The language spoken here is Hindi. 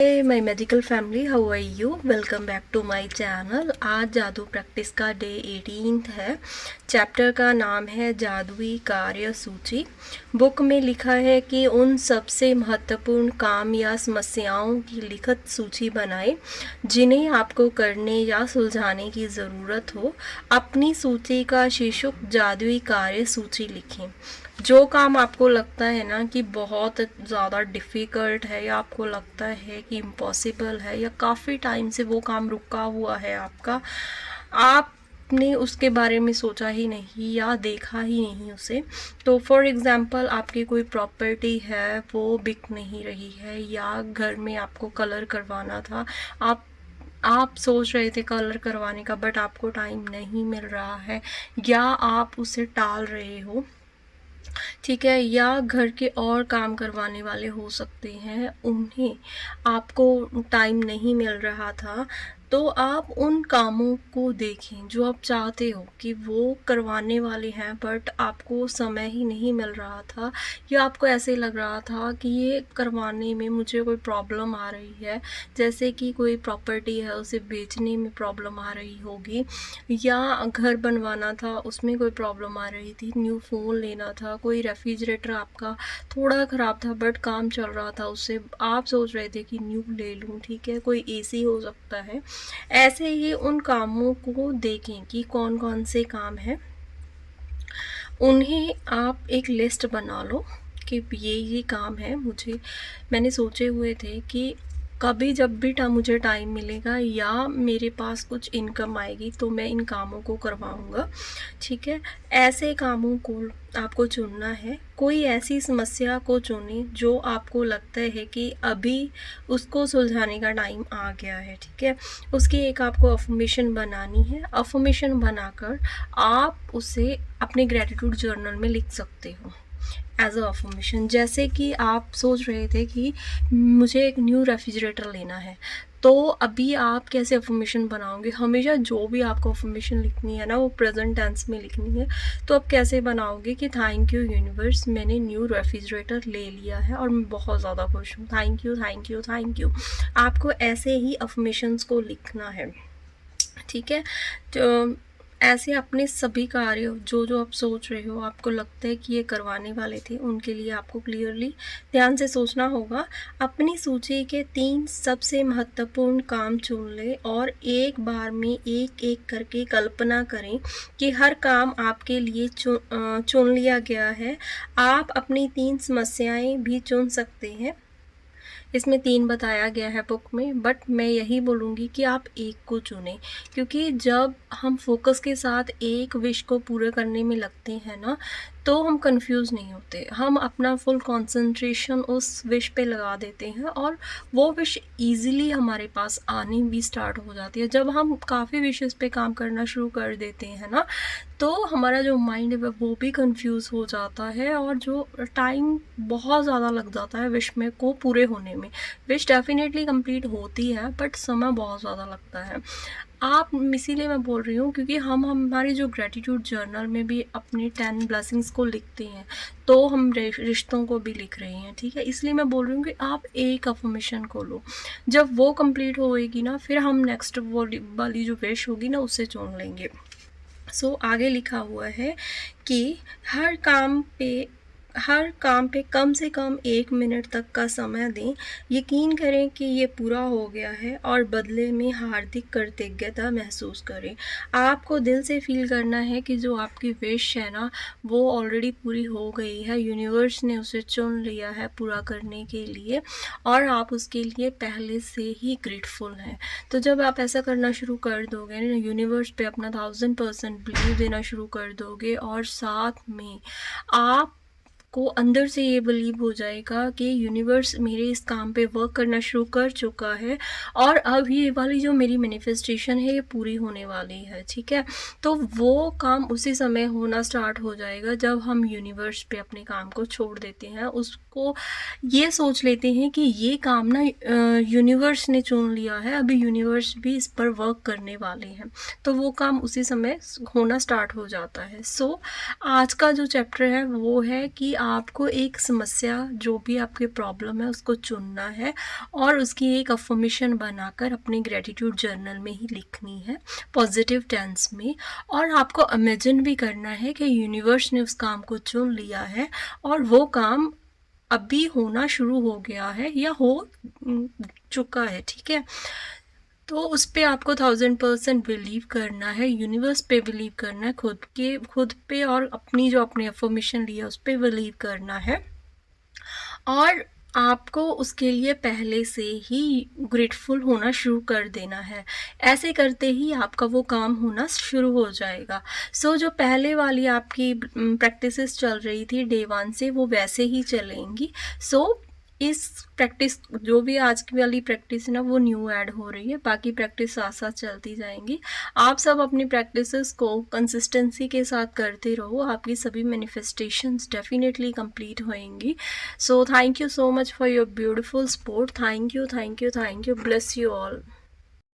Hey my medical family, how are you? Welcome back to my channel। आज जादू प्रैक्टिस का डे 18 है। चैप्टर का नाम है जादुई कार्य सूची। बुक में लिखा है कि उन सबसे महत्वपूर्ण काम या समस्याओं की लिखित सूची बनाएं जिन्हें आपको करने या सुलझाने की ज़रूरत हो। अपनी सूची का शीर्षक जादुई कार्य सूची लिखें। जो काम आपको लगता है ना कि बहुत ज़्यादा डिफ़िकल्ट है या आपको लगता है कि इम्पॉसिबल है या काफ़ी टाइम से वो काम रुका हुआ है आपका, आपने उसके बारे में सोचा ही नहीं या देखा ही नहीं उसे। तो फॉर एग्ज़ाम्पल आपकी कोई प्रॉपर्टी है वो बिक नहीं रही है, या घर में आपको कलर करवाना था, आप सोच रहे थे कलर करवाने का बट आपको टाइम नहीं मिल रहा है, या आप उसे टाल रहे हो, ठीक है, या घर के और काम करवाने वाले हो सकते हैं, उन्हें आपको टाइम नहीं मिल रहा था। तो आप उन कामों को देखें जो आप चाहते हो कि वो करवाने वाले हैं बट आपको समय ही नहीं मिल रहा था, या आपको ऐसे लग रहा था कि ये करवाने में मुझे कोई प्रॉब्लम आ रही है, जैसे कि कोई प्रॉपर्टी है उसे बेचने में प्रॉब्लम आ रही होगी, या घर बनवाना था उसमें कोई प्रॉब्लम आ रही थी, न्यू फ़ोन लेना था, कोई रेफ्रिजरेटर आपका थोड़ा ख़राब था बट काम चल रहा था उससे, आप सोच रहे थे कि न्यू ले लूँ, ठीक है, कोई एसी हो सकता है। ऐसे ही उन कामों को देखें कि कौन कौन से काम हैं, उन्हें आप एक लिस्ट बना लो कि ये काम है, मैंने सोचे हुए थे कि कभी जब भी मुझे टाइम मिलेगा या मेरे पास कुछ इनकम आएगी तो मैं इन कामों को करवाऊँगा, ठीक है। ऐसे कामों को आपको चुनना है। कोई ऐसी समस्या को चुनें जो आपको लगता है कि अभी उसको सुलझाने का टाइम आ गया है, ठीक है। उसकी एक आपको अफर्मेशन बनानी है। अफर्मेशन बनाकर आप उसे अपने ग्रेटिट्यूड जर्नल में लिख सकते हो एज अ अफर्मेशन। जैसे कि आप सोच रहे थे कि मुझे एक न्यू रेफ्रिजरेटर लेना है, तो अभी आप कैसे अफर्मेशन बनाओगे? हमेशा जो भी आपको अफर्मेशन लिखनी है ना वो प्रेजेंट टेंस में लिखनी है। तो आप कैसे बनाओगे कि थैंक यू यूनिवर्स, मैंने न्यू रेफ्रिजरेटर ले लिया है और मैं बहुत ज़्यादा खुश हूँ, thank you thank you thank you. आपको ऐसे ही अफर्मेशंस को लिखना है, ठीक है। तो ऐसे अपने सभी कार्य जो जो आप सोच रहे हो, आपको लगता है कि ये करवाने वाले थे, उनके लिए आपको क्लियरली ध्यान से सोचना होगा। अपनी सूची के 3 सबसे महत्वपूर्ण काम चुन लें और एक बार में एक एक करके कल्पना करें कि हर काम आपके लिए चुन लिया गया है। आप अपनी 3 समस्याएं भी चुन सकते हैं। इसमें 3 बताया गया है बुक में, बट मैं यही बोलूँगी कि आप एक को चुनें, क्योंकि जब हम फोकस के साथ एक विश को पूरे करने में लगते हैं ना, तो हम कंफ्यूज नहीं होते, हम अपना फुल कंसंट्रेशन उस विश पे लगा देते हैं और वो विश इजीली हमारे पास आनी भी स्टार्ट हो जाती है। जब हम काफ़ी विशेस पे काम करना शुरू कर देते हैं ना, तो हमारा जो माइंड है वो भी कंफ्यूज हो जाता है और जो टाइम बहुत ज़्यादा लग जाता है विश में को पूरे होने में। विश डेफिनेटली कंप्लीट होती है बट समय बहुत ज़्यादा लगता है। आप इसीलिए मैं बोल रही हूँ क्योंकि हम हमारी जो ग्रेटिट्यूड जर्नल में भी अपने 10 ब्लेसिंग्स को लिखते हैं, तो हम रिश्तों को भी लिख रहे हैं, ठीक है। इसलिए मैं बोल रही हूँ कि आप एक अफर्मेशन को लो, जब वो कंप्लीट होएगी ना फिर हम नेक्स्ट वाली जो विश होगी ना उससे चुन लेंगे। सो आगे लिखा हुआ है कि हर काम पे कम से कम 1 मिनट तक का समय दें। यकीन करें कि ये पूरा हो गया है और बदले में हार्दिक कृतज्ञता महसूस करें। आपको दिल से फील करना है कि जो आपकी विश है ना वो ऑलरेडी पूरी हो गई है, यूनिवर्स ने उसे चुन लिया है पूरा करने के लिए और आप उसके लिए पहले से ही ग्रेटफुल हैं। तो जब आप ऐसा करना शुरू कर दोगे ना, यूनिवर्स पे अपना 1000% बिलीव देना शुरू कर दोगे और साथ में आप को अंदर से ये बिलीव हो जाएगा कि यूनिवर्स मेरे इस काम पे वर्क करना शुरू कर चुका है और अब ये वाली जो मेरी मैनिफेस्टेशन है ये पूरी होने वाली है, ठीक है। तो वो काम उसी समय होना स्टार्ट हो जाएगा जब हम यूनिवर्स पे अपने काम को छोड़ देते हैं, उस को ये सोच लेते हैं कि ये काम ना यूनिवर्स ने चुन लिया है, अभी यूनिवर्स भी इस पर वर्क करने वाले हैं, तो वो काम उसी समय होना स्टार्ट हो जाता है। सो आज का जो चैप्टर है वो है कि आपको एक समस्या, जो भी आपकी प्रॉब्लम है, उसको चुनना है और उसकी एक अफर्मेशन बनाकर अपने ग्रेटिट्यूड जर्नल में ही लिखनी है, पॉजिटिव टेंस में। और आपको इमेजिन भी करना है कि यूनिवर्स ने उस काम को चुन लिया है और वो काम अभी होना शुरू हो गया है या हो चुका है, ठीक है। तो उस पे आपको 1000% बिलीव करना है, यूनिवर्स पे बिलीव करना है, खुद पे और अपनी जो आपने अफर्मेशन लिया उस पे बिलीव करना है। और आपको उसके लिए पहले से ही ग्रेटफुल होना शुरू कर देना है। ऐसे करते ही आपका वो काम होना शुरू हो जाएगा। सो जो पहले वाली आपकी प्रैक्टिसेस चल रही थी डे 1 से, वो वैसे ही चलेंगी। सो इस प्रैक्टिस, जो भी आज की वाली प्रैक्टिस है ना, वो न्यू ऐड हो रही है, बाकी प्रैक्टिस साथ साथ चलती जाएंगी। आप सब अपनी प्रैक्टिसेस को कंसिस्टेंसी के साथ करते रहो, आपकी सभी मैनिफेस्टेशंस डेफिनेटली कंप्लीट होएंगी। So thank you so much for your beautiful support. Thank you, thank you, thank you. Bless you all.